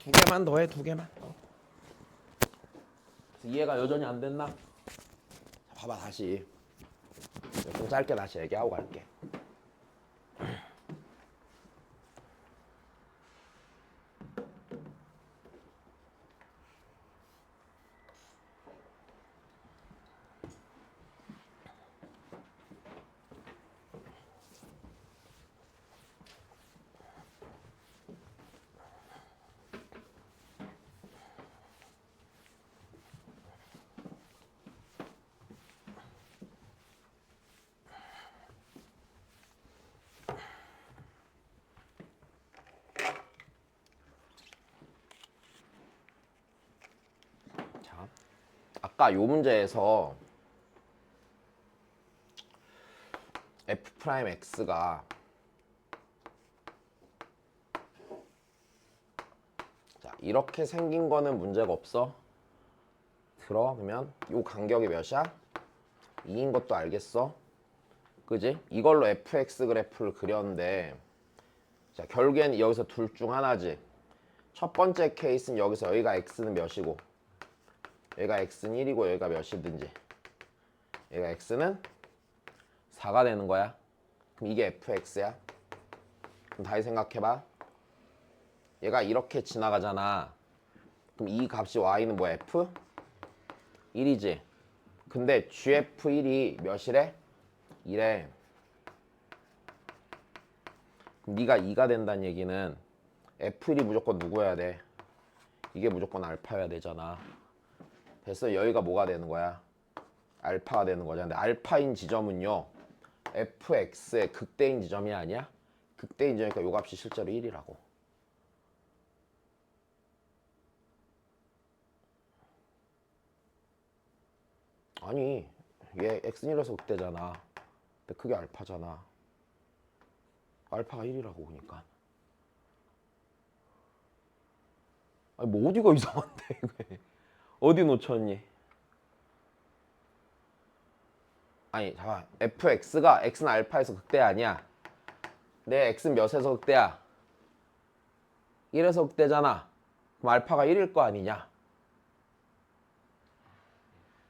두 개만 더 해, 두 개만. 이해가 여전히 안 됐나? 자, 봐봐 다시. 좀 짧게 다시 얘기하고 갈게. 자, 아까 요 문제에서 f'x가 자, 이렇게 생긴 거는 문제가 없어. 들어. 그러면 요 간격이 몇이야? 2인 것도 알겠어? 그지? 이걸로 fx 그래프를 그렸는데 자, 결국엔 여기서 둘 중 하나지. 첫 번째 케이스는 여기서 여기가 x는 몇이고 여기가 x는 1이고 여기가 몇이든지 여기가 x는 4가 되는 거야. 그럼 이게 fx야. 그럼 다시 생각해봐. 얘가 이렇게 지나가잖아. 그럼 이 값이 y는 뭐야? f? 1이지. 근데 gf1이 몇이래? 2래. 그럼 네가 2가 된다는 얘기는 f1이 무조건 누구여야 돼? 이게 무조건 알파여야 되잖아. 됐어. 여기가 뭐가 되는 거야? 알파가 되는 거잖아. 근데 알파인 지점은요 fx의 극대인 지점이 아니야? 극대인 지점이니까 요 값이 실제로 1이라고. 아니 얘 x는 1에서 극대잖아. 근데 그게 알파잖아. 알파가 1이라고 보니까. 아니 뭐 어디가 이상한데 이게. 어디 놓쳤니? 아니 잠깐 fx가 x는 알파에서 극대 아니야. 내 x는 몇에서 극대야? 1에서 극대잖아. 그럼 알파가 1일 거 아니냐?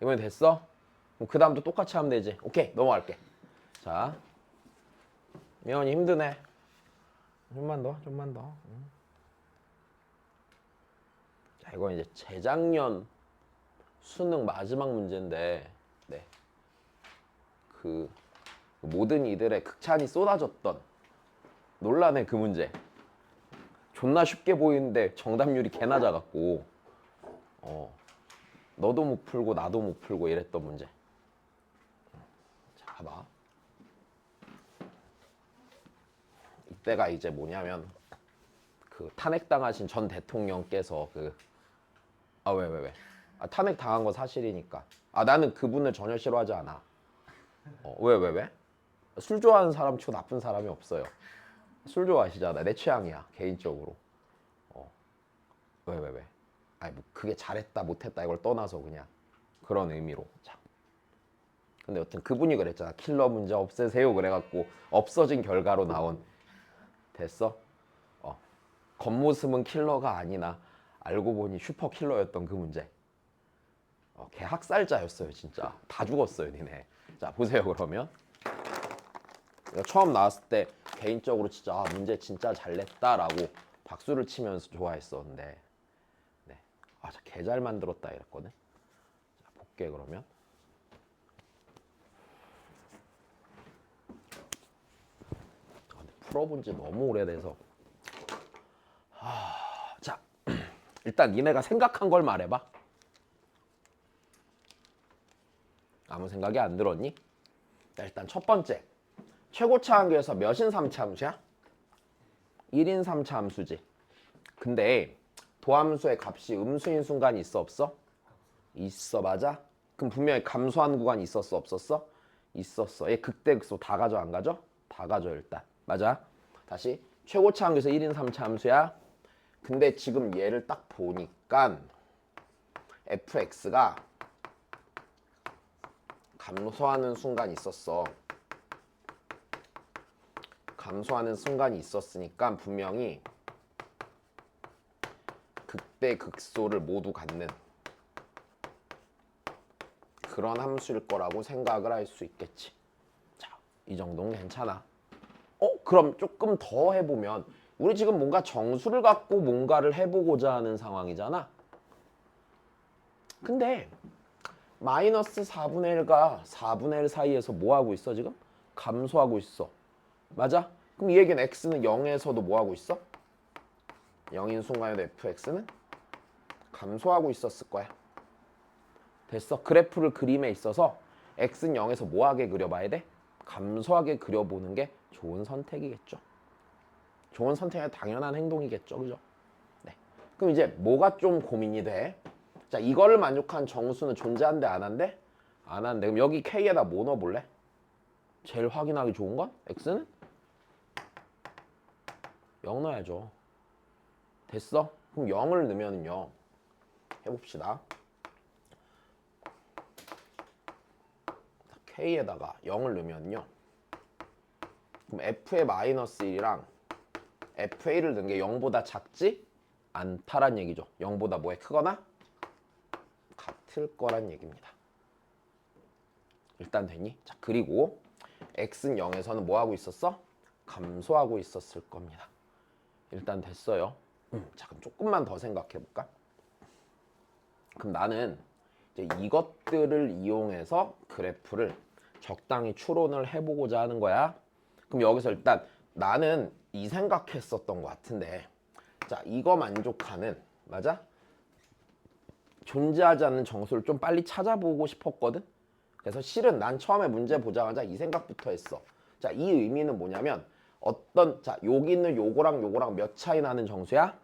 이번엔 됐어? 그럼 그 다음도 똑같이 하면 되지. 오케이 넘어갈게. 자 미연이 힘드네. 좀만 더 좀만 더. 자 이건 이제 재작년 수능 마지막 문제인데 네. 그 모든 이들의 극찬이 쏟아졌던 논란의 그 문제. 존나 쉽게 보이는데 정답률이 개나 작았고 너도 못 풀고 나도 못 풀고 이랬던 문제. 자 봐봐. 이때가 이제 뭐냐면 그 탄핵당하신 전 대통령께서 왜? 탄핵 당한 거 사실이니까. 나는 그분을 전혀 싫어하지 않아. 왜? 술 좋아하는 사람 치고 나쁜 사람이 없어요. 술 좋아하시잖아. 내 취향이야 개인적으로. 왜? 아니 뭐 그게 잘했다 못했다 이걸 떠나서 그냥 그런 의미로. 자. 근데 여튼 그분이 그랬잖아. 킬러 문제 없애세요. 그래갖고 없어진 결과로 나온. 됐어? 겉모습은 킬러가 아니나 알고 보니 슈퍼 킬러였던 그 문제. 걔 학살자였어요 진짜. 다 죽었어요 니네. 자 보세요 그러면. 내가 처음 나왔을 때 개인적으로 진짜 문제 진짜 잘 냈다라고 박수를 치면서 좋아했었는데 네. 진짜 개 잘 만들었다 이랬거든. 자 볼게 그러면. 근데 풀어본 지 너무 오래돼서. 자 일단 니네가 생각한 걸 말해봐. 아무 생각이 안 들었니? 자, 일단 첫 번째 최고차 함수에서 몇인 3차 함수야? 1인 3차 함수지. 근데 도함수의 값이 음수인 순간이 있어 없어? 있어. 맞아? 그럼 분명히 감소하는 구간이 있었어 없었어? 있었어. 얘 극대 극소 다 가져 안 가져? 다 가져 일단. 맞아? 다시 최고차 함수에서 1인 3차 함수야. 근데 지금 얘를 딱 보니까 fx가 감소하는 순간이 있었어. 감소하는 순간이 있었으니까 분명히 극대 극소를 모두 갖는 그런 함수일 거라고 생각을 할 수 있겠지. 자, 이 정도는 괜찮아. 그럼 조금 더 해보면 우리 지금 뭔가 정수를 갖고 뭔가를 해보고자 하는 상황이잖아. 근데 마이너스 4분의 1과 4분의 1 사이에서 뭐 하고 있어 지금? 감소하고 있어. 맞아? 그럼 이 얘기는 x는 0에서도 뭐 하고 있어? 0인 순간에도 fx는 감소하고 있었을 거야. 됐어. 그래프를 그림에 있어서 x는 0에서 뭐하게 그려봐야 돼? 감소하게 그려보는 게 좋은 선택이겠죠. 좋은 선택은 당연한 행동이겠죠. 그죠? 네. 그럼 이제 뭐가 좀 고민이 돼? 자, 이거를 만족한 정수는 존재한대 안 한대? 안 한대. 그럼 여기 K에다 뭐 넣어볼래? 제일 확인하기 좋은 건? X는? 0 넣어야죠. 됐어? 그럼 0을 넣으면요. 해봅시다. K에다가 0을 넣으면요. 그럼 F의 마이너스 1이랑 FA를 넣은 게 0보다 작지 않다란 얘기죠. 0보다 뭐에 크거나 같을 거란 얘기입니다. 일단 됐니? 자, 그리고 X는 0에서는 뭐 하고 있었어? 감소하고 있었을 겁니다. 일단 됐어요. 자, 그럼 조금만 더 생각해 볼까? 그럼 나는 이제 이것들을 이용해서 그래프를 적당히 추론을 해보고자 하는 거야. 그럼 여기서 일단 나는 이 생각했었던 것 같은데, 자, 이거 만족하는, 맞아? 존재하지 않는 정수를 좀 빨리 찾아보고 싶었거든. 그래서 실은 난 처음에 문제 보자마자 이 생각부터 했어. 자, 이 의미는 뭐냐면 자, 여기 있는 요거랑 몇 차이 나는 정수야?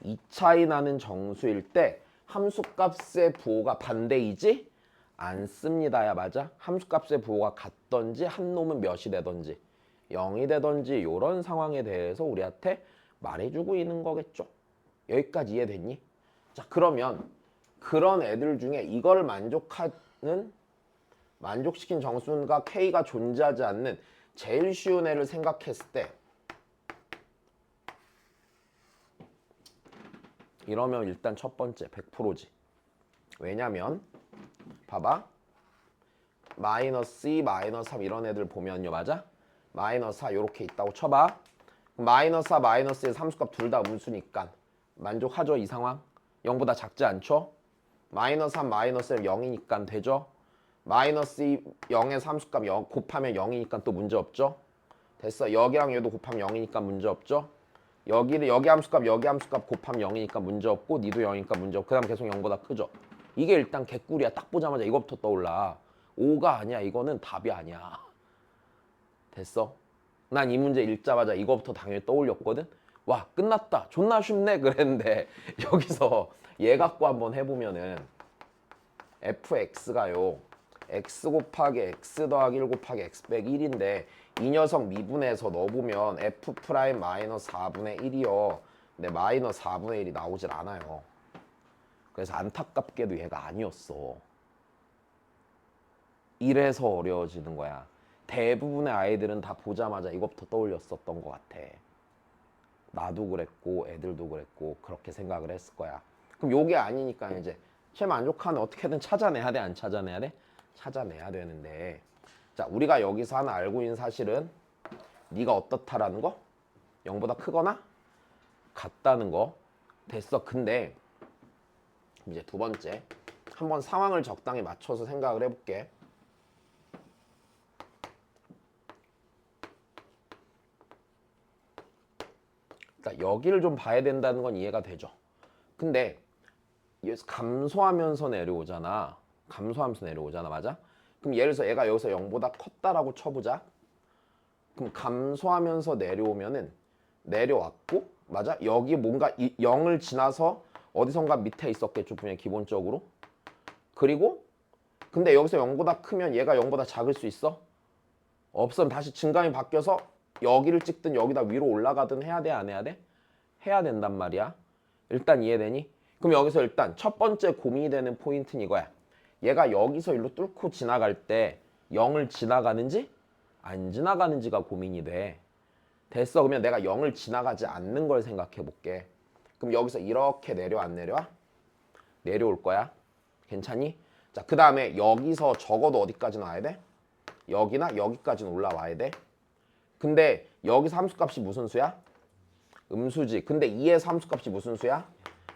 2 차이 나는 정수일 때 함수값의 부호가 반대이지 않습니다야. 맞아? 함수값의 부호가 같던지 한 놈은 몇이 되던지 0이 되던지 이런 상황에 대해서 우리한테 말해주고 있는 거겠죠. 여기까지 이해됐니? 자, 그러면 그런 애들 중에 이걸 만족시킨 정수가 K가 존재하지 않는 제일 쉬운 애를 생각했을 때 이러면 일단 첫 번째 100%지. 왜냐면 봐봐. 마이너스 2, 마이너스 3 이런 애들 보면요. 맞아? 마이너스 4 이렇게 있다고 쳐봐. 마이너스 4, 마이너스 1 함수값 둘 다 음수니까 만족하죠? 이 상황? 0보다 작지 않죠? 마이너스 3, 마이너스 1 0이니까 되죠? 마이너스 2, 0의 함수값 0 곱하면 0이니까 또 문제 없죠? 됐어. 여기랑 얘도 곱하면 0이니까 문제 없죠? 여기 함수값 곱하면 0이니까 문제 없고 니도 0이니까 문제 없고 그 다음 계속 0보다 크죠? 이게 일단 개꿀이야. 딱 보자마자 이거부터 떠올라. 5가 아니야. 이거는 답이 아니야. 됐어? 난 이 문제 읽자마자 이거부터 당연히 떠올렸거든? 와, 끝났다. 존나 쉽네. 그랬는데 여기서 얘 갖고 한번 해보면은 fx가요. x 곱하기 x 더하기 1 곱하기 x 빼기 1인데 이 녀석 미분해서 넣어보면 f 프라임 마이너스 4분의 1이요. 근데 마이너스 4분의 1이 나오질 않아요. 그래서 안타깝게도 얘가 아니었어. 이래서 어려워지는 거야. 대부분의 아이들은 다 보자마자 이것부터 떠올렸었던 것 같아. 나도 그랬고 애들도 그랬고 그렇게 생각을 했을 거야. 그럼 요게 아니니까 이제 최만족하는 어떻게든 찾아내야 돼? 안 찾아내야 돼? 찾아내야 되는데, 자, 우리가 여기서 하나 알고 있는 사실은 네가 어떻다라는 거? 0보다 크거나 같다는 거. 됐어. 근데 이제 두 번째 한번 상황을 적당히 맞춰서 생각을 해볼게. 그러니까 여기를 좀 봐야 된다는 건 이해가 되죠. 근데 감소하면서 내려오잖아. 맞아? 그럼 예를 들어서 얘가 여기서 0보다 컸다라고 쳐보자. 그럼 감소하면서 내려오면은 내려왔고, 맞아? 여기 뭔가 0을 지나서 어디선가 밑에 있었겠죠, 분명히 기본적으로. 그리고 근데 여기서 0보다 크면 얘가 0보다 작을 수 있어? 없으면 다시 증감이 바뀌어서 여기를 찍든 여기다 위로 올라가든 해야 돼, 안 해야 돼? 해야 된단 말이야. 일단 이해되니? 그럼 여기서 일단 첫 번째 고민이 되는 포인트는 이거야. 얘가 여기서 일로 뚫고 지나갈 때 0을 지나가는지 안 지나가는지가 고민이 돼. 됐어. 그러면 내가 0을 지나가지 않는 걸 생각해 볼게. 그럼 여기서 이렇게 내려 안 내려와? 내려올 거야. 괜찮니? 자, 그 다음에 여기서 적어도 어디까지 나와야 돼? 여기나 여기까지는 올라와야 돼. 근데 여기서 함수값이 무슨 수야? 음수지. 근데 2에서 함수값이 무슨 수야?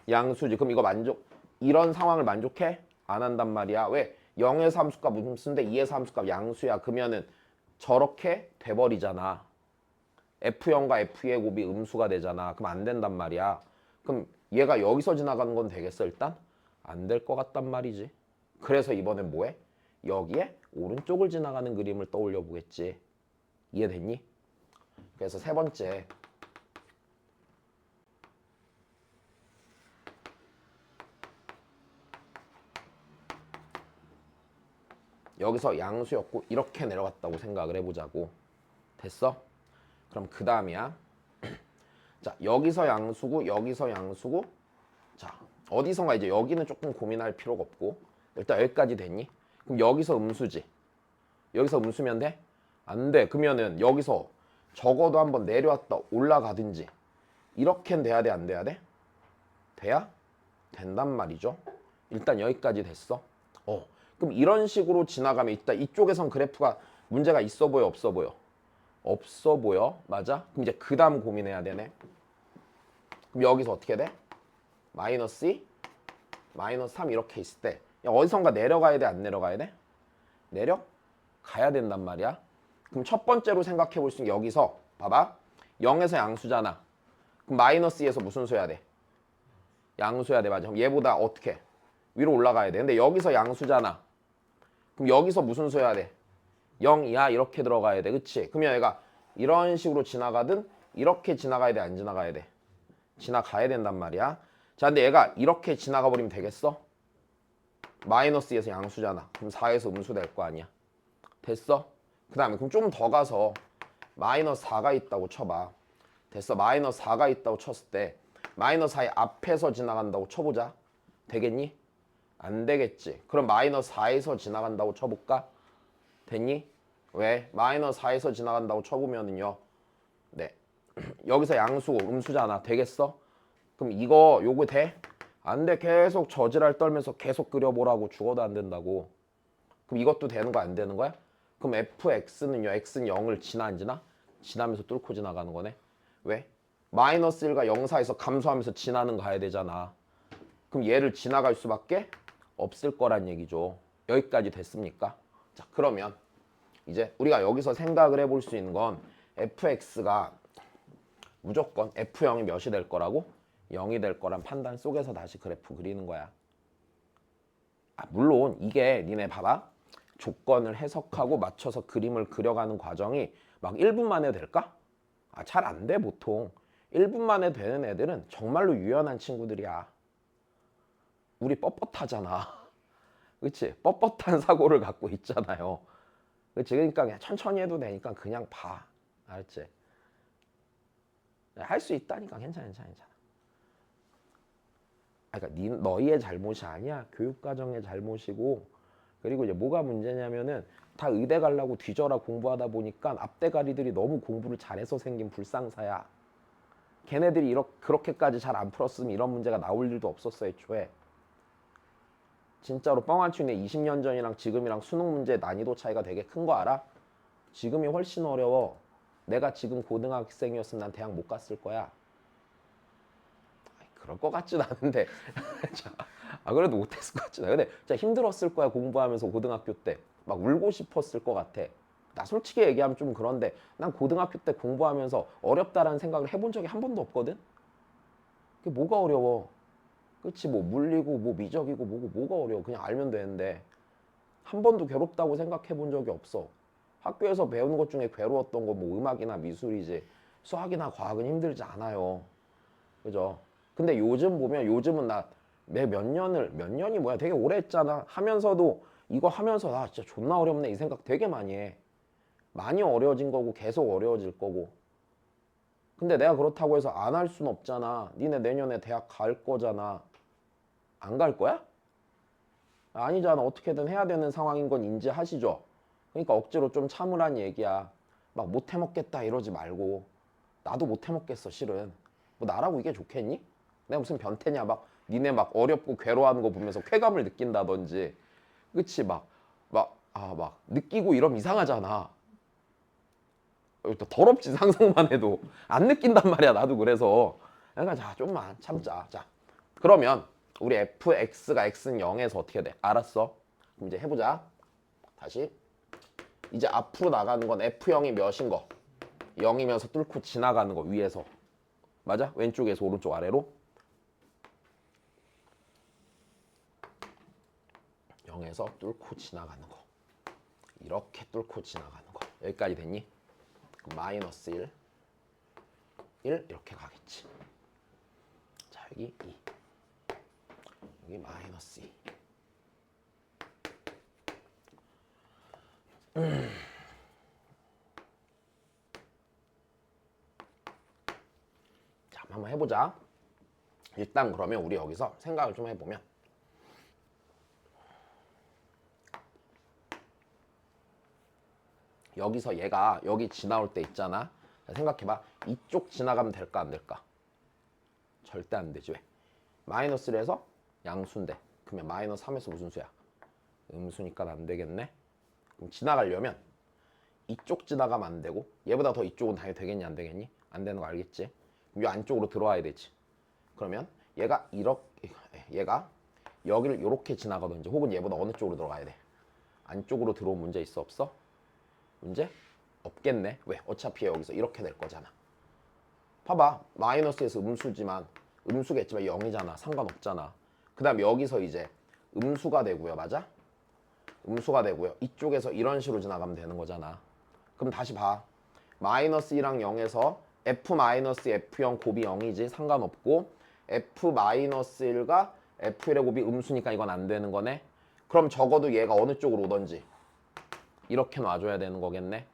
양수지. 그럼 이거 이런 상황을 만족해? 안 한단 말이야. 왜? 0에서 함수값 음수인데 2에서 함수값 양수야. 그러면은 저렇게 돼버리잖아. F0과 F2의 곱이 음수가 되잖아. 그럼 안 된단 말이야. 그럼 얘가 여기서 지나가는 건 되겠어 일단? 안 될 것 같단 말이지. 그래서 이번엔 뭐해? 여기에 오른쪽을 지나가는 그림을 떠올려 보겠지. 이해됐니? 그래서 세 번째, 여기서 양수였고 이렇게 내려갔다고 생각을 해보자고. 됐어? 그럼 그 다음이야. 자, 여기서 양수고 여기서 양수고. 자, 어디선가 이제 여기는 조금 고민할 필요가 없고 일단 여기까지 됐니? 그럼 여기서 음수지. 여기서 음수면 돼? 안 돼. 그러면은 여기서 적어도 한번 내려왔다 올라가든지 이렇게는 돼야 돼 안 돼야 돼? 돼야? 된단 말이죠. 일단 여기까지 됐어. 그럼 이런 식으로 지나가면 이따 이쪽에선 그래프가 문제가 있어 보여 없어 보여? 없어 보여. 맞아? 그럼 이제 그 다음 고민해야 되네. 그럼 여기서 어떻게 돼? 마이너스 2, 마이너스 3 이렇게 있을 때 어디선가 내려가야 돼 안 내려가야 돼? 내려가야 된단 말이야. 그럼 첫 번째로 생각해 볼 수 있는 게 여기서 봐봐. 0에서 양수잖아. 그럼 마이너스 2에서 무슨 수야 돼? 양수야 돼. 맞아. 그럼 얘보다 어떻게? 위로 올라가야 돼. 근데 여기서 양수잖아. 그럼 여기서 무슨 수야 돼? 0 이하 이렇게 들어가야 돼. 그치? 그러면 얘가 이런 식으로 지나가든 이렇게 지나가야 돼 안 지나가야 돼? 지나가야 된단 말이야. 자, 근데 얘가 이렇게 지나가 버리면 되겠어? 마이너스 2에서 양수잖아. 그럼 4에서 음수 될 거 아니야. 됐어? 그 다음에 그럼 좀 더 가서 마이너스 4가 있다고 쳐봐. 됐어? 마이너스 4가 있다고 쳤을 때 마이너스 4의 앞에서 지나간다고 쳐보자. 되겠니? 안 되겠지. 그럼 마이너스 4에서 지나간다고 쳐볼까? 됐니? 왜? 마이너스 4에서 지나간다고 쳐보면은요. 네. 여기서 양수고 음수잖아. 되겠어? 그럼 요거 돼? 안 돼. 계속 저지랄 떨면서 계속 그려보라고. 죽어도 안 된다고. 그럼 이것도 되는 거 안 되는 거야? 그럼 fx는요. x는 0을 지나 안 지나? 지나면서 뚫고 지나가는 거네. 왜? 마이너스 1과 0 사이에서 감소하면서 지나는 가야 되잖아. 그럼 얘를 지나갈 수밖에 없을 거란 얘기죠. 여기까지 됐습니까? 자, 그러면 이제 우리가 여기서 생각을 해볼 수 있는 건 fx가 무조건 f0이 몇이 될 거라고? 0이 될 거란 판단 속에서 다시 그래프 그리는 거야. 물론 이게 니네 봐봐. 조건을 해석하고 맞춰서 그림을 그려가는 과정이 막 1분 만에 될까? 잘 안 돼 보통. 1분 만에 되는 애들은 정말로 유연한 친구들이야. 우리 뻣뻣하잖아. 그치? 뻣뻣한 사고를 갖고 있잖아요. 그치? 그러니까 그냥 천천히 해도 되니까 그냥 봐. 알았지? 할 수 있다니까. 괜찮아. 그러니까 너희의 잘못이 아니야. 교육과정의 잘못이고. 그리고 이제 뭐가 문제냐면은 다 의대 가려고 뒤져라 공부하다 보니까 앞대가리들이 너무 공부를 잘해서 생긴 불상사야. 걔네들이 그렇게까지 잘 안 풀었으면 이런 문제가 나올 일도 없었어 애초에. 진짜로 뻥안 치네. 20년 전이랑 지금이랑 수능 문제 난이도 차이가 되게 큰 거 알아? 지금이 훨씬 어려워. 내가 지금 고등학생이었으면 난 대학 못 갔을 거야. 그럴 것 같진 않은데. 그래도 못했을 것 같진 않아. 근데 진짜 힘들었을 거야 공부하면서 고등학교 때. 막 울고 싶었을 것 같아. 나 솔직히 얘기하면 좀 그런데 난 고등학교 때 공부하면서 어렵다라는 생각을 해본 적이 한 번도 없거든. 그게 뭐가 어려워? 그치? 뭐 물리고 뭐 미적이고 뭐가 어려워? 그냥 알면 되는데 한 번도 괴롭다고 생각해 본 적이 없어. 학교에서 배우는 것 중에 괴로웠던 거 뭐 음악이나 미술이지 수학이나 과학은 힘들지 않아요. 그죠? 근데 요즘 보면 요즘은 나 몇 년이 뭐야 되게 오래 했잖아. 하면서도 이거 하면서 나 진짜 존나 어렵네 이 생각 되게 많이 해. 많이 어려워진 거고 계속 어려워질 거고. 근데 내가 그렇다고 해서 안 할 순 없잖아. 니네 내년에 대학 갈 거잖아. 안 갈 거야? 아니잖아. 어떻게든 해야 되는 상황인 건 인지하시죠? 그러니까 억지로 좀 참으란 얘기야. 막 못 해먹겠다 이러지 말고. 나도 못 해먹겠어 실은. 뭐 나라고 이게 좋겠니? 내가 무슨 변태냐 막 니네 막 어렵고 괴로워하는 거 보면서 쾌감을 느낀다든지 그치 막 느끼고 이러면 이상하잖아. 또 더럽지 상상만 해도 안 느낀단 말이야 나도. 그래서 그러니까 자 좀만 참자. 자 그러면 우리 fx가 x는 0에서 어떻게 돼? 알았어. 그럼 이제 해보자. 다시 이제 앞으로 나가는 건 f0이 몇인 거? 0이면서 뚫고 지나가는 거 위에서. 맞아? 왼쪽에서 오른쪽 아래로 0에서 뚫고 지나가는 거. 이렇게 뚫고 지나가는 거. 여기까지 됐니? 마이너스 1 이렇게 가겠지. 자 여기 2 여기 마이너스 2 자 한번 해보자. 일단 그러면 우리 여기서 생각을 좀 해보면 여기서 얘가 여기 지나올 때 있잖아. 생각해봐. 이쪽 지나가면 될까 안 될까? 절대 안 되지. 왜? 마이너스 1에서 양수인데 그러면 마이너스 3에서 무슨 수야? 음수니까 안 되겠네. 그럼 지나가려면 이쪽 지나가면 안 되고 얘보다 더 이쪽은 당연히 되겠니 안 되겠니? 안 되는 거 알겠지? 이 안쪽으로 들어와야 되지. 그러면 얘가 얘가 여기를 이렇게 지나가든지 혹은 얘보다 어느 쪽으로 들어가야 돼? 안쪽으로 들어온 문제 있어 없어? 문제 없겠네. 왜? 어차피 여기서 이렇게 될 거잖아. 봐봐. 마이너스에서 음수지만 음수겠지만 0이잖아. 상관없잖아. 그 다음 여기서 이제 음수가 되고요. 맞아? 음수가 되고요. 이쪽에서 이런 식으로 지나가면 되는 거잖아. 그럼 다시 봐. 마이너스 1랑 0에서 f 마이너스 f0 곱이 0이지 상관없고 f 마이너스 1과 f1의 곱이 음수니까 이건 안 되는 거네. 그럼 적어도 얘가 어느 쪽으로 오던지 이렇게 놔줘야 되는 거겠네.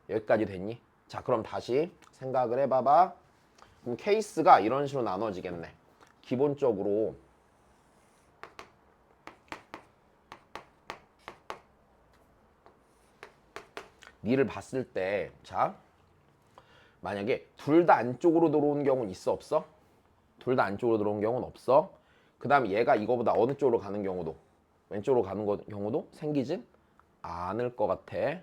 여기까지 됐니? 자 그럼 다시 생각을 해봐봐. 그럼 케이스가 이런 식으로 나눠지겠네. 기본적으로 니를 봤을 때 자 만약에 둘 다 안쪽으로 들어오는 경우는 있어 없어? 둘 다 안쪽으로 들어오는 경우는 없어. 그 다음 얘가 이거보다 어느 쪽으로 가는 경우도 왼쪽으로 가는 경우도 생기진 않을 것 같아. 왜?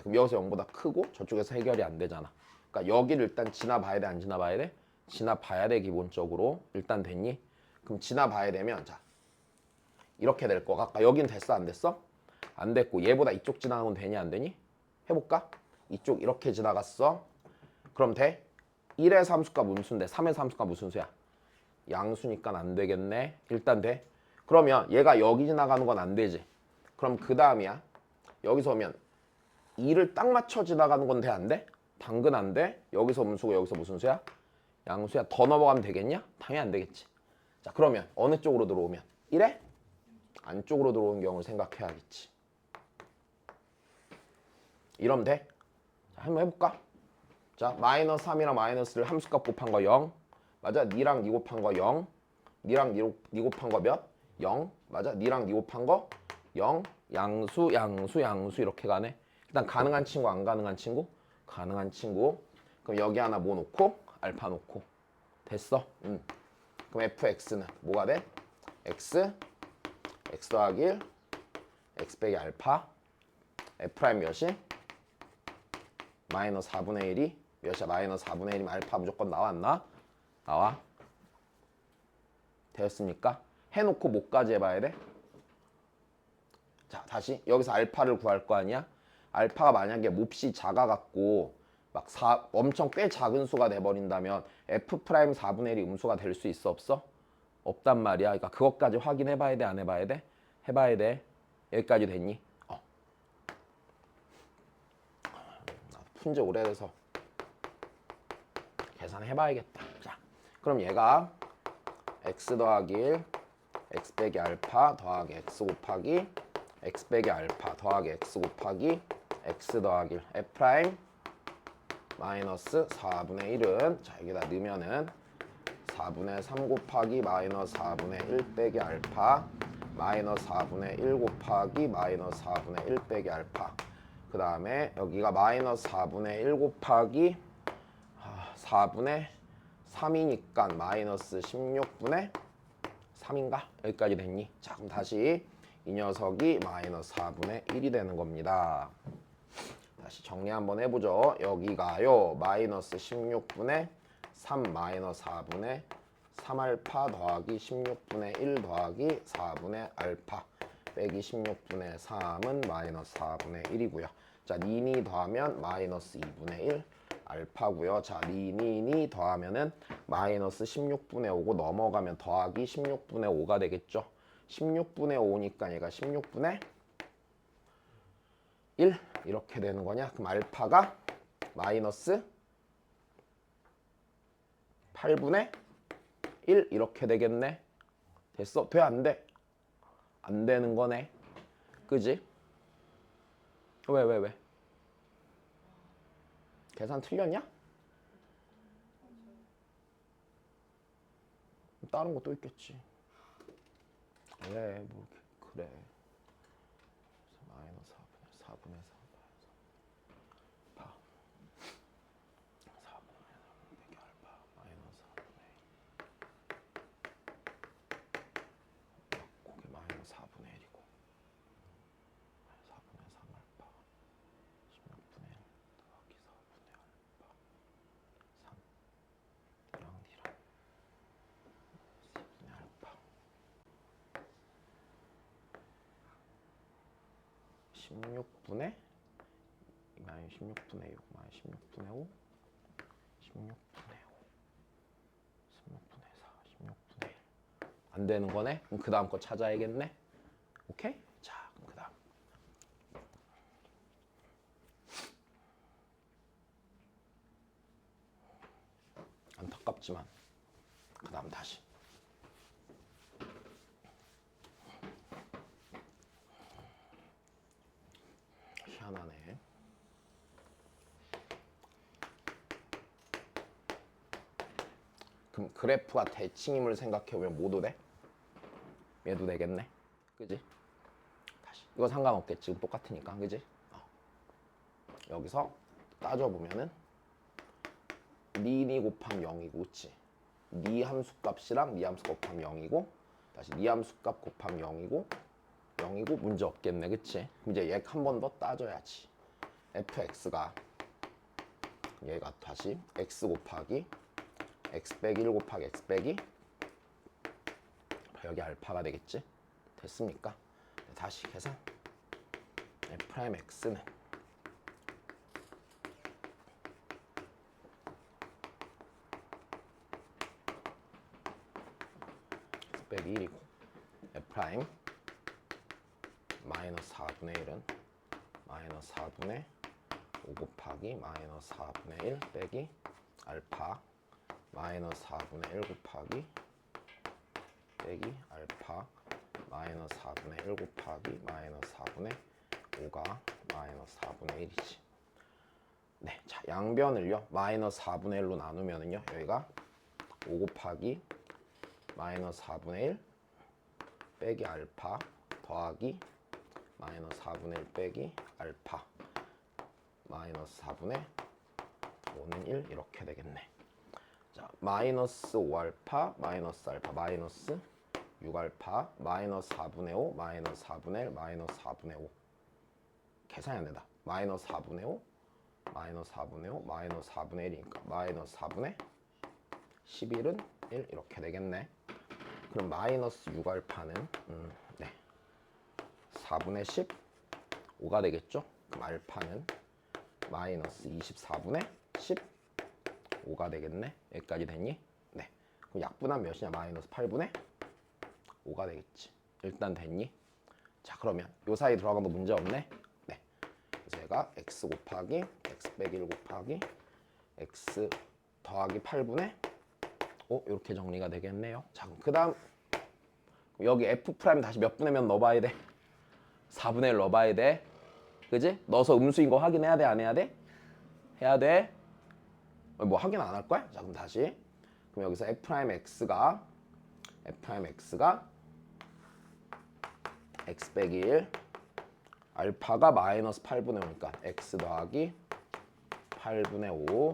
그럼 여기서 0보다 크고 저쪽에서 해결이 안 되잖아. 그러니까 여기를 일단 지나봐야 돼 안 지나봐야 돼? 지나봐야 돼 기본적으로. 일단 됐니? 그럼 지나봐야 되면 자 이렇게 될 거 같까? 여긴 됐어 안 됐어? 안 됐고 얘보다 이쪽 지나가는 건 되니 안 되니? 해볼까? 이쪽 이렇게 지나갔어. 그럼 돼? 1의 함수가 음수인데 3의 함수가 무슨 수야? 양수니까 안 되겠네. 일단 돼. 그러면 얘가 여기 지나가는 건 안 되지. 그럼 그 다음이야. 여기서 오면 2를 딱 맞춰 지나가는 건 돼 안 돼? 당근 안 돼. 여기서 음수고 여기서 무슨 수야? 양수야. 더 넘어가면 되겠냐? 당연히 안 되겠지. 자 그러면 어느 쪽으로 들어오면? 1에? 안쪽으로 들어오는 경우를 생각해야겠지. 이러면 돼? 자, 한번 해볼까? 자 마이너스 3이랑 마이너스를 함수값 곱한 거 0. 맞아? 니랑 니 곱한 거 0. 니랑 니 곱한 거 몇? 0. 맞아? 니랑 니 곱한 거 0. 양수 양수 양수 이렇게 가네. 일단 가능한 친구 안 가능한 친구? 가능한 친구. 그럼 여기 하나 뭐 놓고? 알파 놓고. 됐어? 그럼 fx는 뭐가 돼? x 더하기 1 x 빼기 알파 f' 몇이? 마이너스 4분의 1이 몇이야? 마이너스 4분의 1이면 알파 무조건 나왔나? 나와. 되었습니까? 해놓고 뭐까지 해봐야 돼? 자 다시 여기서 알파를 구할 거 아니야? 알파가 만약에 몹시 작아갖고 막 엄청 꽤 작은 수가 돼버린다면 f' 4분의 1이 음수가 될 수 있어 없어? 없단 말이야. 그러니까 그것까지 확인해봐야 돼 안 해봐야 돼? 해봐야 돼. 여기까지 됐니? 푼지 오래돼서 계산해봐야겠다. 자 그럼 얘가 x 더하기 1 x 빼기 알파 더하기 x 곱하기 x 빼기 알파 더하기 x 곱하기 x 더하기 1 f' 마이너스 4분의 1은 자 여기다 넣으면은 4분의 3 곱하기 마이너스 4분의 1 빼기 알파 마이너스 4분의 1 곱하기 마이너스 4분의 1 빼기 알파 그 다음에 여기가 마이너스 4분의 1 곱하기 4분의 3이니까 마이너스 16분의 3인가? 여기까지 됐니? 자, 그럼 다시 이 녀석이 마이너스 4분의 1이 되는 겁니다. 다시 정리 한번 해보죠. 여기가요 마이너스 16분의 3 마이너스 4분의 3알파 더하기 16분의 1 더하기 4분의 알파 빼기 16분의 3은 마이너스 4분의 1이고요. 자, 니니 더하면 마이너스 2분의 1 알파고요. 자, 니니 더하면은 마이너스 16분의 5고 넘어가면 더하기 16분의 5가 되겠죠. 16분의 5니까 얘가 16분의 1 이렇게 되는 거냐? 그럼 알파가 마이너스 8분의 1 이렇게 되겠네. 됐어? 돼? 안 돼? 안 되는 거네. 그지? 왜? 계산 틀렸냐? 다른 것도 있겠지. 뭐 그래. 마이너스 4분의 4 봐. 4분의 4 알파 마이너스 4분의 1 그게 마이너스 4분의 1이고 4분의 3 알파 16분의 1 더하기 4분의 알파 3 D랑 10분의 알파 16분의 마이너스 16분의 6 마이너스 16분의 5 16분의 5 16분의 4 16분의 1 안 되는 거네? 그럼 그 다음 거 찾아야겠네? 오케이? 자, 그럼 그 다음 안타깝지만 그 다음 다시 희한하네. 그럼 그래프가 대칭임을 생각해보면 뭐도 돼? 얘도 되겠네. 그지? 다시 이거 상관없겠지. 지금 똑같으니까. 그지? 여기서 따져보면은 니니 곱하면 0이고 그치? 니 함수값이랑 니 함수 곱하면 0이고 다시 니 함수값 곱하면 0이고 문제 없겠네. 그치? 그럼 이제 얘 한 번 더 따져야지. fx가 얘가 다시 x 곱하기 x 빼기 1 곱하기 x 빼기 여기 알파가 되겠지? 됐습니까? 다시 계산 f' x는 x 빼기 1이고 f' 마이너스 4분의 1은 마이너스 4분의 5 곱하기 마이너스 4분의 1 빼기 알파 마이너스 4분의 1 곱하기 빼기 알파 마이너스 4분의 1 곱하기 마이너스 4분의 5가 마이너스 4분의 1이지. 네, 자 양변을요 마이너스 4분의 1로 나누면은요 여기가 5 곱하기 마이너스 4분의 1 빼기 알파 더하기 마이너스 4분의 1 빼기 알파 마이너스 4분의 5는 1 이렇게 되겠네. 자, 마이너스 5알파 마이너스 알파 마이너스 6알파 마이너스 4분의 5 마이너스 4분의 1 마이너스 4분의 5 계산이 안 된다. 마이너스 4분의 5 마이너스 4분의 5 마이너스 4분의 1이니까 마이너스 4분의 11은 1 이렇게 되겠네. 그럼 마이너스 6알파는 네 4분의 15가 되겠죠. 그럼 알파는 마이너스 24분의 15가 되겠네. 여기까지 됐니? 네. 그럼 약분하면 몇이냐? 마이너스 8분의 5가 되겠지. 일단 됐니? 자, 그러면 요 사이 들어가도 문제 없네? 네. 그래서 얘가 x 곱하기 x 빼기 1 곱하기 x 더하기 8분의 5 이렇게 정리가 되겠네요. 자, 그럼 그 다음 여기 f' 다시 몇 분의 몇 넣어봐야 돼? 4분의 1 넣어봐야 돼. 그지? 넣어서 음수인 거 확인해야 돼? 안 해야 돼? 해야 돼. 뭐 확인 안 할 거야? 자, 그럼 다시. 그럼 여기서 f'x가 x 빼기 1 알파가 마이너스 8분의 5니까 x 더하기 8분의 5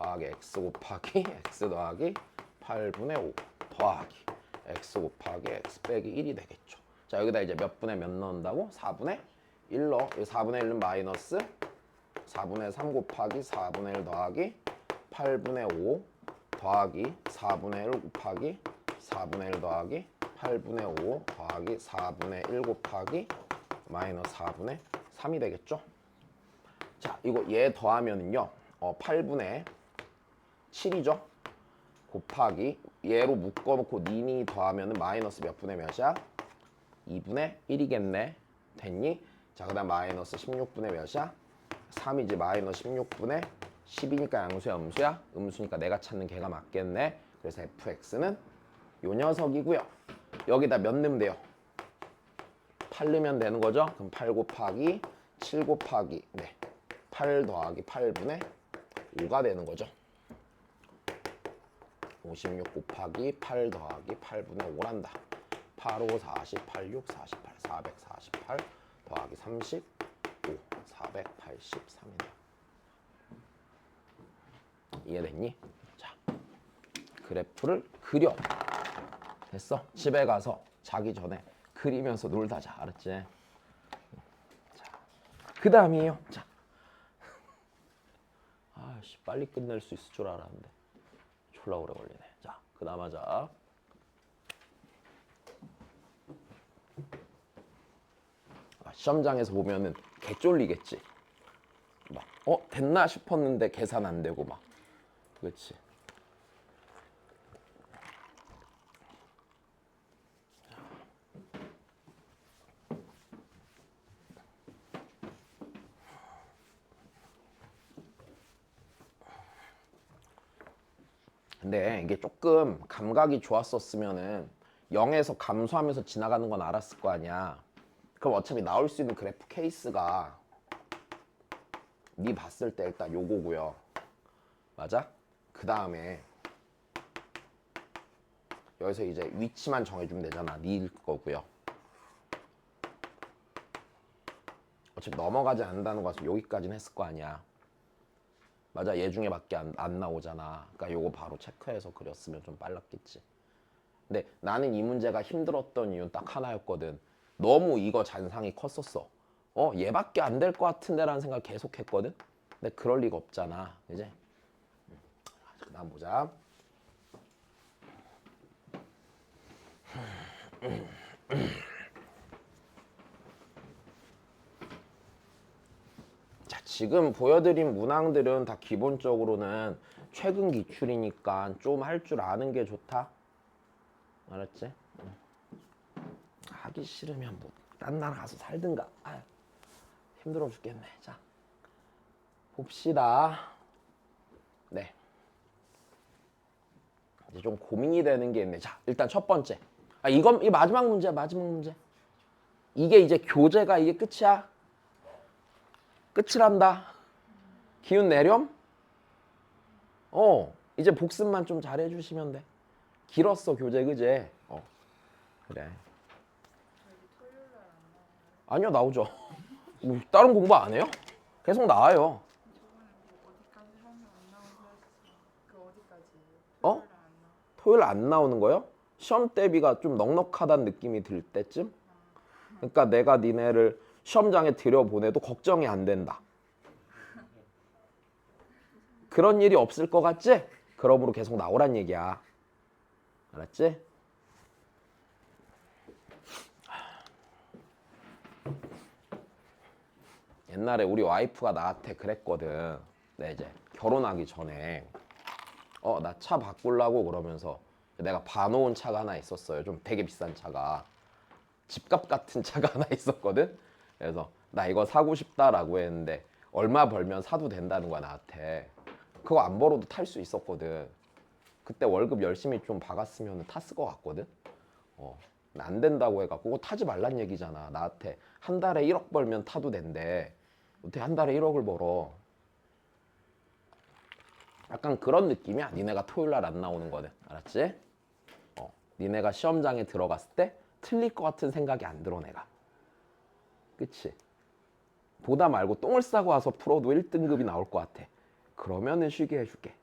더하기 x 곱하기 x 더하기 8분의 5 더하기 x 곱하기 x 빼기 1이 되겠죠. 자, 여기다 이제 몇 분의 몇 넣는다고? 4분의 1 넣어. 이 4분의 1은 마이너스 4분의 3 곱하기 4분의 1 더하기 8분의 5 더하기 4분의 1 곱하기 4분의 1 더하기 8분의 5 더하기 4분의 1 곱하기 마이너스 4분의 3이 되겠죠. 자, 이거 얘 더하면은요 8분의 7이죠. 곱하기 얘로 묶어놓고 니니 더하면은 마이너스 몇 분의 몇이야? 2분의 1이겠네. 됐니? 자, 그 다음 마이너스 16분의 몇이야? 3이지. 마이너스 16분의 10이니까 양수야 음수야? 음수니까 내가 찾는 걔가 맞겠네. 그래서 fx는 요 녀석이고요. 여기다 몇 넣으면 돼요? 8 넣으면 되는 거죠? 그럼 8 곱하기 7 곱하기 8 더하기 8분의 5가 되는 거죠. 56 곱하기 8 더하기 8분의 5란다. 8, 5, 40, 8, 6, 48, 448 더하기 35, 483이다. 이해됐니? 자, 그래프를 그려. 됐어? 집에 가서 자기 전에 그리면서 놀다 자. 알았지? 자, 그 다음이에요. 자, 아씨 빨리 끝낼 수 있을 줄 알았는데 졸라 오래 걸리네. 자, 그 다음 하자. 시험장에서 보면은 개 쫄리겠지. 막 됐나 싶었는데 계산 안 되고 막. 그렇지. 근데 이게 조금 감각이 좋았었으면은 0에서 감소하면서 지나가는 건 알았을 거 아니야. 그럼 어차피 나올 수 있는 그래프 케이스가 네 봤을 때 일단 요거고요. 맞아? 그 다음에 여기서 이제 위치만 정해주면 되잖아. 네 거고요. 어차피 넘어가지 않는다는 거 같으면 여기까지는 했을 거 아니야. 맞아, 얘 중에밖에 안 나오잖아. 그러니까 요거 바로 체크해서 그렸으면 좀 빨랐겠지. 근데 나는 이 문제가 힘들었던 이유는 딱 하나였거든. 너무 이거 잔상이 컸었어. 얘밖에 안 될 것 같은데 라는 생각을 계속 했거든. 근데 그럴 리가 없잖아. 이제 그 다음 보자. 자, 지금 보여드린 문항들은 다 기본적으로는 최근 기출이니까 좀 할 줄 아는 게 좋다. 알았지? 하기 싫으면 뭐 딴 나라 가서 살든가. 아유, 힘들어 죽겠네. 자, 봅시다. 네. 이제 좀 고민이 되는 게 있네. 자, 일단 첫 번째. 이건 이 마지막 문제야. 마지막 문제. 이게 이제 교재가 이게 끝이야. 끝이란다. 기운 내렴? 이제 복습만 좀 잘해 주시면 돼. 길었어, 교재, 그제? 그래. 아니요, 나오죠. 뭐, 다른 공부 안 해요? 계속 나와요. 어디까지 하면 안 나오고 했어. 그 어디까지예요? 어? 토요일 안 나오는 거요? 시험 대비가 좀 넉넉하다는 느낌이 들 때쯤? 그러니까 내가 니네를 시험장에 들여보내도 걱정이 안 된다. 그런 일이 없을 것 같지? 그러므로 계속 나오란 얘기야. 알았지? 옛날에 우리 와이프가 나한테 그랬거든. 내 이제 결혼하기 전에 나 차 바꾸려고 그러면서 내가 봐놓은 차가 하나 있었어요. 좀 되게 비싼 차가. 집값 같은 차가 하나 있었거든. 그래서 나 이거 사고 싶다라고 했는데 얼마 벌면 사도 된다는 거야 나한테. 그거 안 벌어도 탈 수 있었거든. 그때 월급 열심히 좀 박았으면 탔을 것 같거든. 안 된다고 해갖고 그거 타지 말란 얘기잖아. 나한테 한 달에 1억 벌면 타도 된대. 어떻게 한 달에 1억을 벌어. 약간 그런 느낌이야. 니네가 토요일 날 안 나오는 거는. 알았지? 니네가 시험장에 들어갔을 때 틀릴 것 같은 생각이 안 들어 내가. 그치? 보다 말고 똥을 싸고 와서 풀어도 1등급이 나올 것 같아. 그러면은 쉬게 해줄게.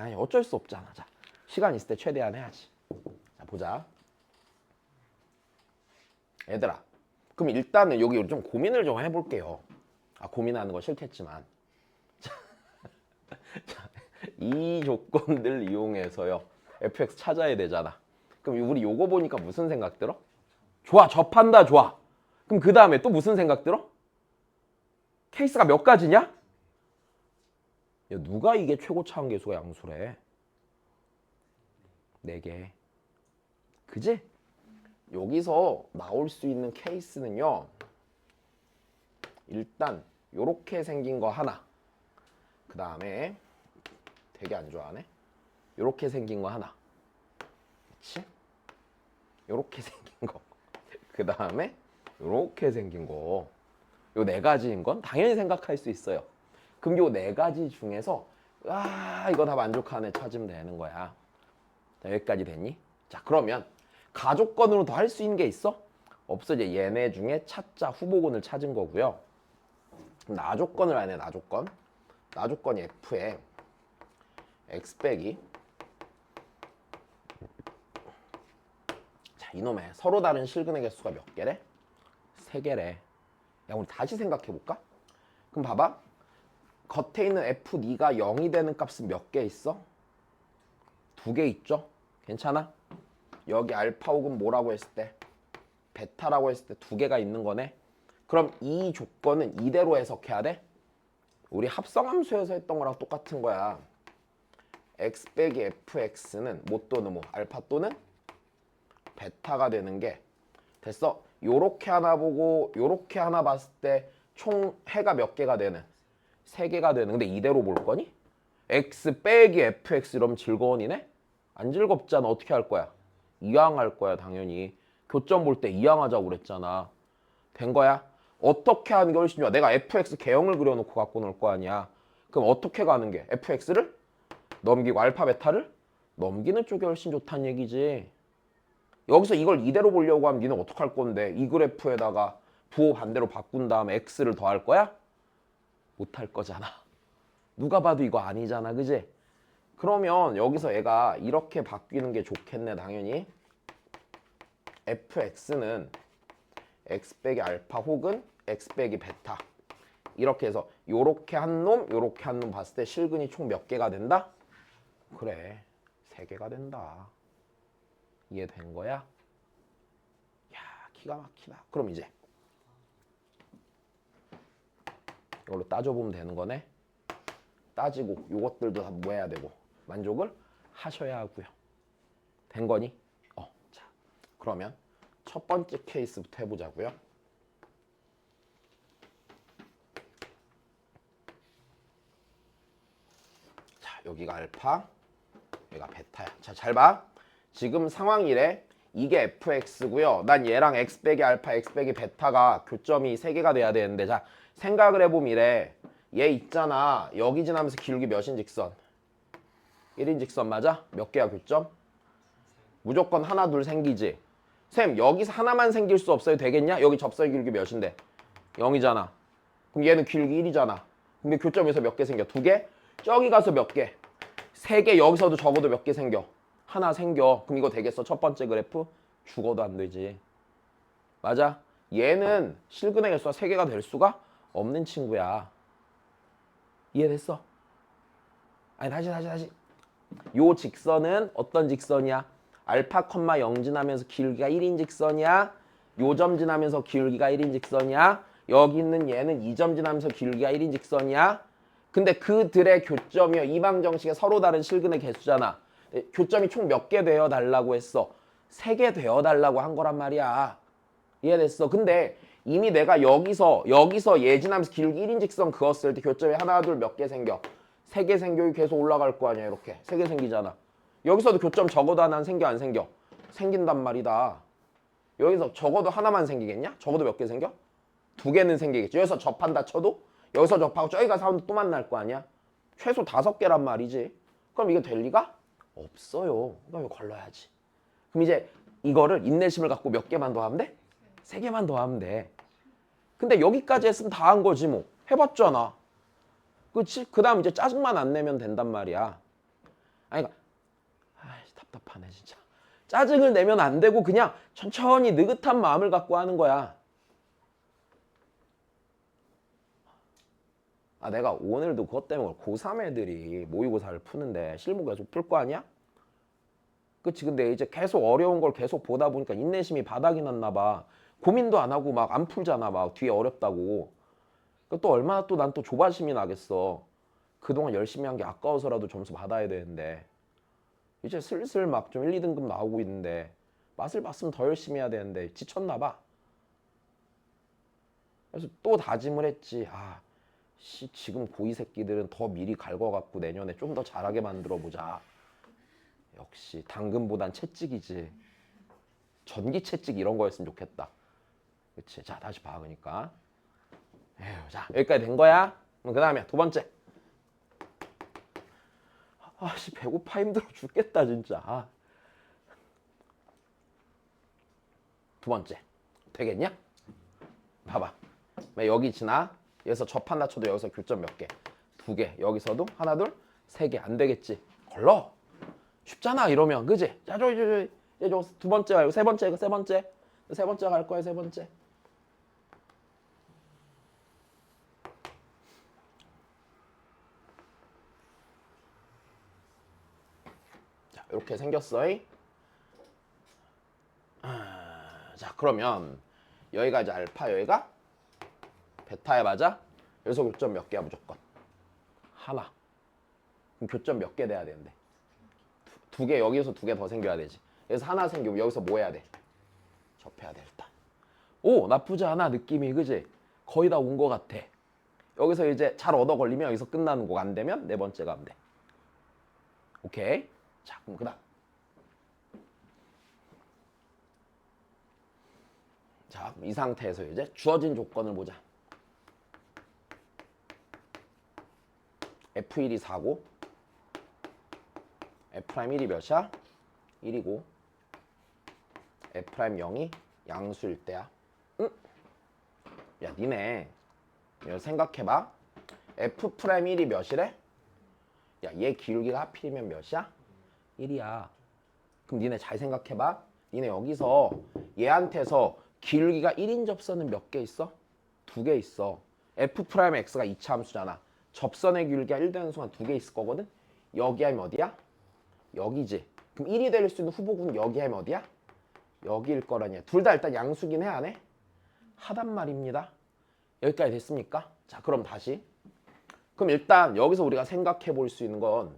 아니 어쩔 수 없잖아. 자, 시간 있을 때 최대한 해야지. 자, 보자. 얘들아, 그럼 일단은 여기 좀 고민을 좀 해볼게요. 아, 고민하는 거 싫겠지만. 자, 이 조건들 이용해서요. fx 찾아야 되잖아. 그럼 우리 요거 보니까 무슨 생각 들어? 좋아, 접한다, 좋아. 그럼 그 다음에 또 무슨 생각 들어? 케이스가 몇 가지냐? 야, 누가 이게 최고 차항계수가 양수래? 4개. 그지? 여기서 나올 수 있는 케이스는요. 일단 요렇게 생긴 거 하나. 그 다음에 되게 안 좋아하네. 요렇게 생긴 거 하나. 그치? 요렇게 생긴 거. 그 다음에 요렇게 생긴 거. 요 4가지인 건 당연히 생각할 수 있어요. 그럼 요 4가지 중에서 이거 다 만족하네 찾으면 되는 거야. 자, 여기까지 됐니? 자, 그러면 가족권으로 더 할 수 있는 게 있어? 없어. 이제 얘네 중에 찾자 후보군을 찾은 거고요. 나조건을 안해. 나조건. 나조건이 f에 x 빼기 자, 이놈의 서로 다른 실근의 개수가 몇 개래? 3개래. 야, 우리 다시 생각해 볼까? 그럼 봐봐. 겉에 있는 f(d)가 0이 되는 값은 몇 개 있어? 2개 있죠? 괜찮아? 여기 알파 혹은 뭐라고 했을 때? 베타라고 했을 때 2개가 있는 거네. 그럼 이 조건은 이대로 해석해야 돼? 우리 합성함수에서 했던 거랑 똑같은 거야. x 빼기 fx는 뭐 또는 뭐 알파 또는 베타가 되는 게 됐어. 요렇게 하나 보고 요렇게 하나 봤을 때 총 해가 몇 개가 되는? 3개가 되는. 근데 이대로 볼 거니? x 빼기 fx 이러면 즐거운이네? 안 즐겁잖아. 어떻게 할 거야? 이항할 거야 당연히. 교점 볼 때 이항하자고 그랬잖아. 된 거야? 어떻게 하는 게 훨씬 좋아? 내가 fx 개형을 그려놓고 갖고 놀 거 아니야. 그럼 어떻게 가는 게? fx를 넘기고 알파 베타를 넘기는 쪽이 훨씬 좋다는 얘기지. 여기서 이걸 이대로 보려고 하면 니는 어떡할 건데? 이 그래프에다가 부호 반대로 바꾼 다음에 x를 더할 거야? 못할 거잖아. 누가 봐도 이거 아니잖아. 그지? 그러면 여기서 얘가 이렇게 바뀌는 게 좋겠네. 당연히 fx는 x 빼기 알파 혹은 x 빼기 베타 이렇게 해서 요렇게 한 놈 요렇게 한 놈 봤을 때 실근이 총 몇 개가 된다? 그래, 3개가 된다. 이해된 거야? 야, 기가 막히다. 그럼 이제 이걸로 따져보면 되는 거네. 따지고 요것들도 다 뭐 해야 되고 만족을 하셔야 하고요. 된 거니? 자, 그러면 첫 번째 케이스부터 해보자고요. 자, 여기가 알파, 여기가 베타야. 자, 잘 봐. 지금 상황 이래. 이게 fx고요. 난 얘랑 x 빼기 알파, x 빼기 베타가 교점이 3개가 돼야 되는데 자, 생각을 해보면 이래. 얘 있잖아. 여기 지나면서 기울기 몇인 직선? 1인 직선 맞아? 몇 개야 교점? 무조건 하나 둘 생기지. 쌤, 여기서 하나만 생길 수 없어요. 되겠냐? 여기 접선의 기울기 몇인데? 0이잖아. 그럼 얘는 기울기 1이잖아. 근데 교점에서 몇 개 생겨? 2개? 저기 가서 몇 개? 3개. 여기서도 적어도 몇 개 생겨? 하나 생겨. 그럼 이거 되겠어? 첫 번째 그래프? 죽어도 안 되지. 맞아? 얘는 실근의 개수가 3개가 될 수가 없는 친구야. 이해됐어? 아니 다시. 요 직선은 어떤 직선이야? 알파, 0 지나면서 기울기가 1인 직선이야? 요 점 지나면서 기울기가 1인 직선이야? 여기 있는 얘는 2점 지나면서 기울기가 1인 직선이야? 근데 그들의 교점이요. 이방 정식의 서로 다른 실근의 개수잖아. 교점이 총 몇 개 되어 달라고 했어? 3개 되어 달라고 한 거란 말이야. 이해됐어? 근데 이미 내가 여기서 얘 지나면서 기울기 1인 직선 그었을 때 교점이 하나 둘 몇 개 생겨? 3개 생겨. 계속 올라갈 거 아니야. 이렇게 3개 생기잖아. 여기서도 교점 적어도 하나는 생겨 안 생겨? 생긴단 말이다. 여기서 적어도 하나만 생기겠냐? 적어도 몇 개 생겨? 2개는 생기겠지. 여기서 접한다 쳐도 여기서 접하고 저기 가서 또 만날 거 아니야? 최소 5개란 말이지. 그럼 이게 될 리가 없어요. 그럼 이거 걸러야지. 그럼 이제 이거를 인내심을 갖고 몇 개만 더 하면 돼? 3개만 더 하면 돼. 근데 여기까지 했으면 다 한 거지 뭐. 해봤잖아. 그치? 그 다음 이제 짜증만 안 내면 된단 말이야. 아니 그러니까 아이씨 답답하네 진짜. 짜증을 내면 안 되고 그냥 천천히 느긋한 마음을 갖고 하는 거야. 아 내가 오늘도 그것 때문에 고3 애들이 모의고사를 푸는데 실무 계속 풀 거 아니야? 그치. 근데 이제 계속 어려운 걸 계속 보다 보니까 인내심이 바닥이 났나 봐. 고민도 안 하고 막 안 풀잖아. 막 뒤에 어렵다고. 또 얼마나 또 난 또 조바심이 나겠어. 그동안 열심히 한 게 아까워서라도 점수 받아야 되는데 이제 슬슬 막 좀 1, 2등급 나오고 있는데 맛을 봤으면 더 열심히 해야 되는데 지쳤나 봐. 그래서 또 다짐을 했지. 아, 지금 고2 새끼들은 더 미리 갈궈갖고 내년에 좀 더 잘하게 만들어 보자. 역시 당근보단 채찍이지. 전기 채찍 이런 거였으면 좋겠다. 그치? 자, 다시 봐. 그러니까. 에휴, 자, 여기까지 된 거야. 그럼 그 다음에 두 번째. 아씨, 배고파 힘들어 죽겠다, 진짜. 아. 두 번째. 되겠냐? 봐봐. 여기 지나. 여기서 접 하나 쳐도 여기서 교점 몇 개? 두 개. 여기서도 하나, 둘, 세 개. 안 되겠지? 걸러. 쉽잖아, 이러면. 그지? 자, 이제 두 번째 말고 세 번째, 세 번째. 세 번째 갈 거야, 세 번째. 자, 이렇게 생겼어. 자, 그러면 여기가 이제 알파, 여기가 베타에 맞아? 여기서 교점 몇 개야, 무조건? 하나. 그럼 교점 몇 개 돼야 되는데? 두 개, 여기서 두 개 더 생겨야 되지. 여기서 하나 생기고 여기서 뭐 해야 돼? 접해야 돼, 일단. 오, 나쁘지 않아, 느낌이. 그지? 거의 다 온 거 같아. 여기서 이제 잘 얻어 걸리면 여기서 끝나는 거. 안 되면 네 번째가 안 돼. 오케이? 자, 그럼 그 다음. 자, 이 상태에서 이제 주어진 조건을 보자. F1이 4고 F'1이 몇이야? 1이고 F'0이 양수일 때야. 응? 야, 니네 이거 생각해봐. F'1이 몇이래? 야, 얘 기울기가 하필이면 몇이야? 1이야. 그럼 니네 잘 생각해봐. 니네 여기서 얘한테서 기울기가 1인 접선은 몇 개 있어? 두 개 있어. F'X가 2차 함수잖아. 접선의 기울기가 1 되는 순간 두 개 있을 거거든? 여기 하면 어디야? 여기지. 그럼 1이 될 수 있는 후보군은 여기 하면 어디야? 여기일 거라니. 둘 다 일단 양수긴 해, 안 해? 하단 말입니다. 여기까지 됐습니까? 자, 그럼 다시. 그럼 일단 여기서 우리가 생각해 볼 수 있는 건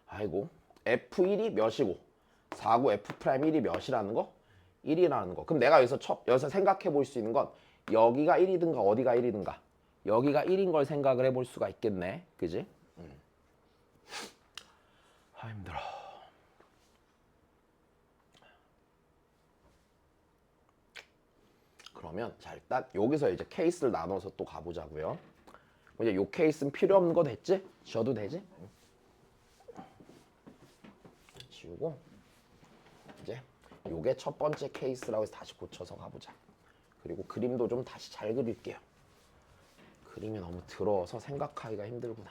아이고, F1이 몇이고 4고 F'1이 몇이라는 거? 1이라는 거. 그럼 내가 여기서 생각해 볼 수 있는 건 여기가 1이든가 어디가 1이든가 여기가 1인 걸 생각을 해볼 수가 있겠네. 그지? 아, 힘들어. 그러면 자, 일단 여기서 이제 케이스를 나눠서 또 가보자고요. 이제 요 케이스는 필요 없는 거 됐지? 지워도 되지? 지우고 이제 요게 첫 번째 케이스라고 해서 다시 고쳐서 가보자. 그리고 그림도 좀 다시 잘 그릴게요. 그림이 너무 더러워서 생각하기가 힘들구나.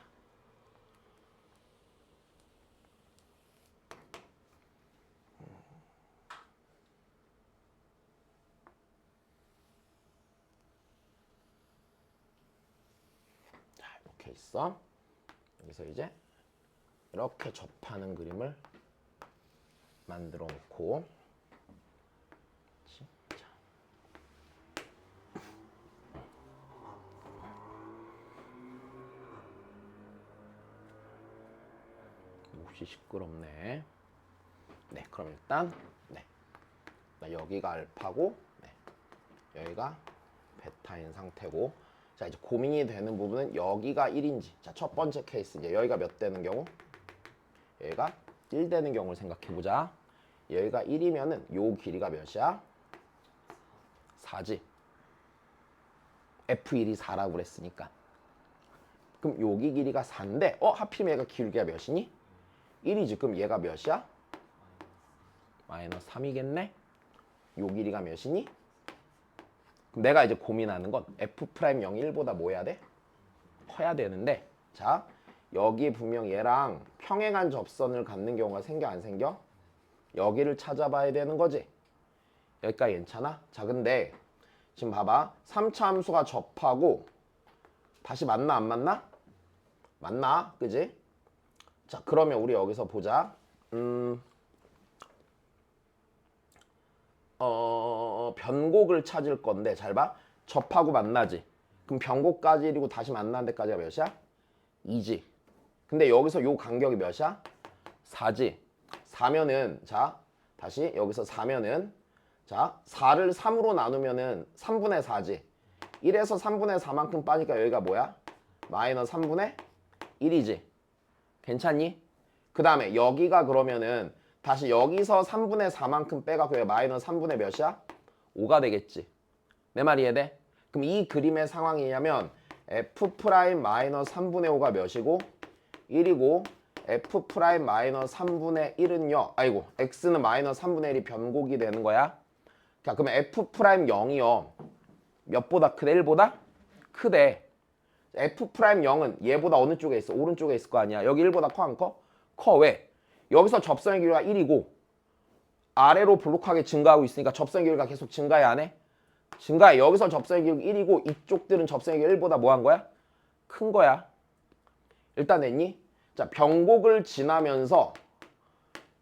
자, 이렇게 있어. 여기서 이제 이렇게 접하는 그림을 만들어 놓고 자. 몹시 시끄럽네. 네, 그럼 일단 네, 여기가 알파고 네, 여기가 베타인 상태고 자, 이제 고민이 되는 부분은 여기가 1인지 자, 첫 번째 케이스 이제 여기가 몇 되는 경우? 여기가 1 되는 경우를 생각해보자. 여기가 1이면은 요 길이가 몇이야? 4지. F1이 4라고 그랬으니까. 그럼 여기 길이가 4인데 하필이면 얘가 기울기가 몇이니? 1이지. 그럼 얘가 몇이야? 마이너스 3이겠네? 요 길이가 몇이니? 그럼 내가 이제 고민하는 건 F'0이 1보다 뭐 해야 돼? 커야 되는데 자, 여기 분명 얘랑 평행한 접선을 갖는 경우가 생겨 안 생겨? 여기를 찾아봐야 되는 거지. 여기까지 괜찮아? 자 근데 지금 봐봐. 3차 함수가 접하고 다시 만나 안 만나? 만나. 그지? 자 그러면 우리 여기서 보자. 변곡을 찾을 건데 잘 봐. 접하고 만나지. 그럼 변곡까지 이리고 다시 만나는 데까지가 몇이야? 2지. 근데 여기서 요 간격이 몇이야? 4지. 4면은 자 다시 여기서 4면은 자 4를 3으로 나누면은 3분의 4지. 1에서 3분의 4만큼 빠니까 여기가 뭐야? 마이너스 3분의 1이지. 괜찮니? 그 다음에 여기가 그러면은 다시 여기서 3분의 4만큼 빼갖고 여기 마이너스 3분의 몇이야? 5가 되겠지. 내 말 이해돼? 그럼 이 그림의 상황이냐면 f 프라임 마이너스 3분의 5가 몇이고 1이고 f 프라임 마이너스 3분의 1은요. 아이고 x는 마이너스 3분의 1이 변곡이 되는 거야. 자 그러면 f 프라임 0이요. 몇보다 크대? 1보다? 크대. f 프라임 0은 얘보다 어느 쪽에 있어? 오른쪽에 있을 거 아니야. 여기 1보다 커 안 커? 커. 왜? 여기서 접선의 길이가 1이고 아래로 볼록하게 증가하고 있으니까 접선의 길이가 계속 증가해 안 해? 증가해. 여기서 접선의 길이가 1이고 이쪽들은 접선의 길이가 1보다 뭐 한 거야? 큰 거야. 일단 됐니? 자 변곡을 지나면서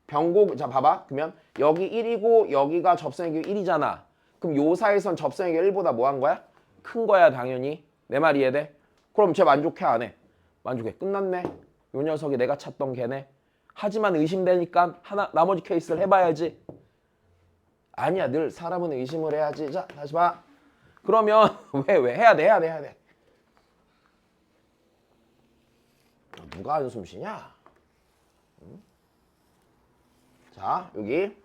변곡 자 봐봐. 그러면 여기 1이고 여기가 접선의 길이 1이잖아. 그럼 요 사이선 접선의 길이 1보다 뭐 한 거야? 큰 거야 당연히. 내 말 이해돼? 그럼 쟤 만족해 안 해? 만족해. 끝났네. 요 녀석이 내가 찾던 걔네. 하지만 의심되니까 하나 나머지 케이스를 해봐야지. 아니야 늘 사람은 의심을 해야지. 자 다시 봐. 그러면 왜 해야 돼. 누가 한숨 쉬냐? 자 여기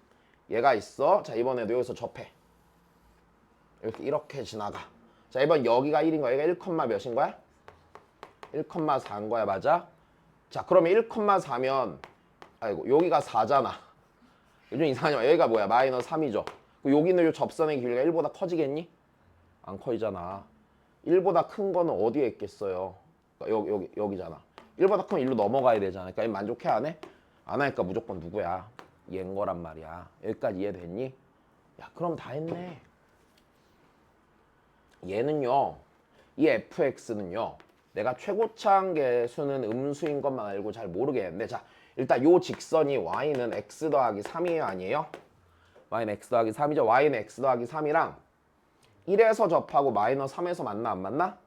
얘가 있어. 자 이번에도 여기서 접해. 이렇게 지나가. 자 이번 여기가 1인 거야. 얘가 1, 몇인 거야? 1,4인 거야. 맞아? 자 그러면 1,4면 아이고 여기가 4잖아. 요즘 이상하지 마. 여기가 뭐야? 마이너스 3이죠. 여기는 요 접선의 길이가 1보다 커지겠니? 안 커지잖아. 1보다 큰 거는 어디에 있겠어요? 여기잖아. 1보다 크면 1로 넘어가야 되잖아. 그러니까 만족해 안 해? 안 하니까 무조건 누구야? 얘인 거란 말이야. 여기까지 이해됐니? 야 그럼 다 했네. 얘는요. 이 fx는요. 내가 최고차항 계수는 음수인 것만 알고 잘 모르겠는데 자 일단 요 직선이 y는 x 더하기 3이에요 아니에요? y는 x 더하기 3이죠. y는 x 더하기 3이랑 1에서 접하고 마이너스 3에서 만나 안 만나?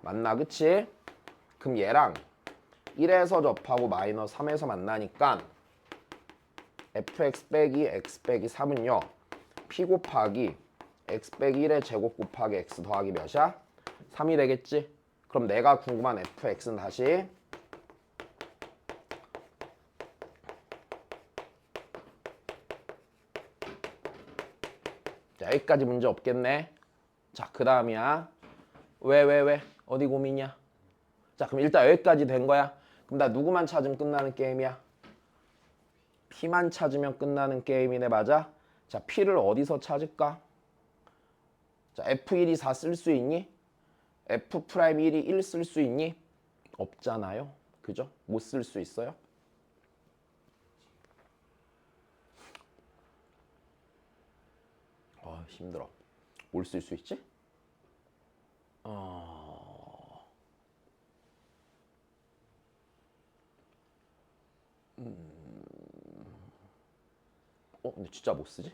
만나 그치? 그럼 얘랑 1에서 접하고 마이너스 3에서 만나니까 fx 빼기 x 빼기 3은요. p 곱하기 x 빼기 1의 제곱 곱하기 x 더하기 몇이야? 3이 되겠지? 그럼 내가 궁금한 fx는 다시 자 여기까지 문제 없겠네. 자 그 다음이야. 왜? 어디 고민이야? 자 그럼 일단 여기까지 된 거야. 그럼 나 누구만 찾으면 끝나는 게임이야? P만 찾으면 끝나는 게임이네. 맞아? 자 P를 어디서 찾을까? 자 F1이 4 쓸 수 있니? F'1이 1 쓸 수 있니? 없잖아요. 그죠? 못 쓸 수 있어요? 힘들어. 뭘 쓸 수 있지? 근데 진짜 못 쓰지?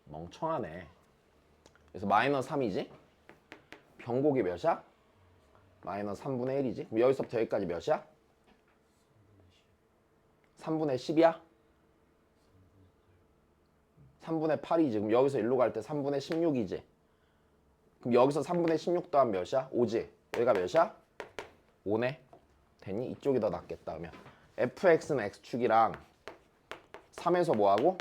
멍청하네. 그래서 마이너스 3이지? 변곡이 몇이야? 마이너스 3분의 1이지? 그럼 여기서부터 여기까지 몇이야? 3분의 10이야? 3분의 8이지. 그럼 여기서 일로 갈 때 3분의 16이지. 그럼 여기서 3분의 16 더하면 몇이야? 5지. 여기가 몇이야? 5네. 됐니? 이쪽이 더 낫겠다. 그러면 fx는 x축이랑 3에서 뭐하고?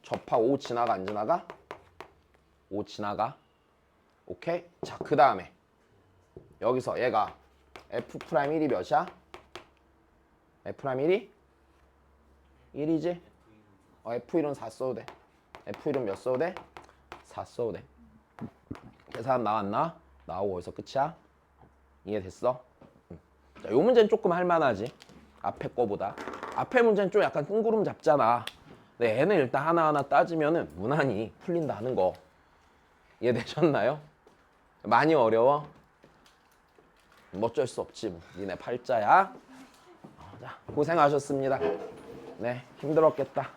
접하고 5 지나가 안 지나가? 5 지나가. 오케이? 자, 그 다음에 여기서 얘가 f'1이 몇이야? f'1이 1이지? F1은 4 써도 돼. F1은 몇 써도 돼? 4 써도 돼. 계산 나왔나? 나오고 여기서 끝이야. 이해됐어? 자, 요 문제는 조금 할만하지. 앞에 거보다. 앞에 문제는 좀 약간 뜬구름 잡잖아. 근데 얘는 일단 하나하나 따지면은 무난히 풀린다는 거. 이해되셨나요? 많이 어려워? 뭐 어쩔 수 없지 뭐. 니네 팔자야. 자, 고생하셨습니다. 네, 힘들었겠다.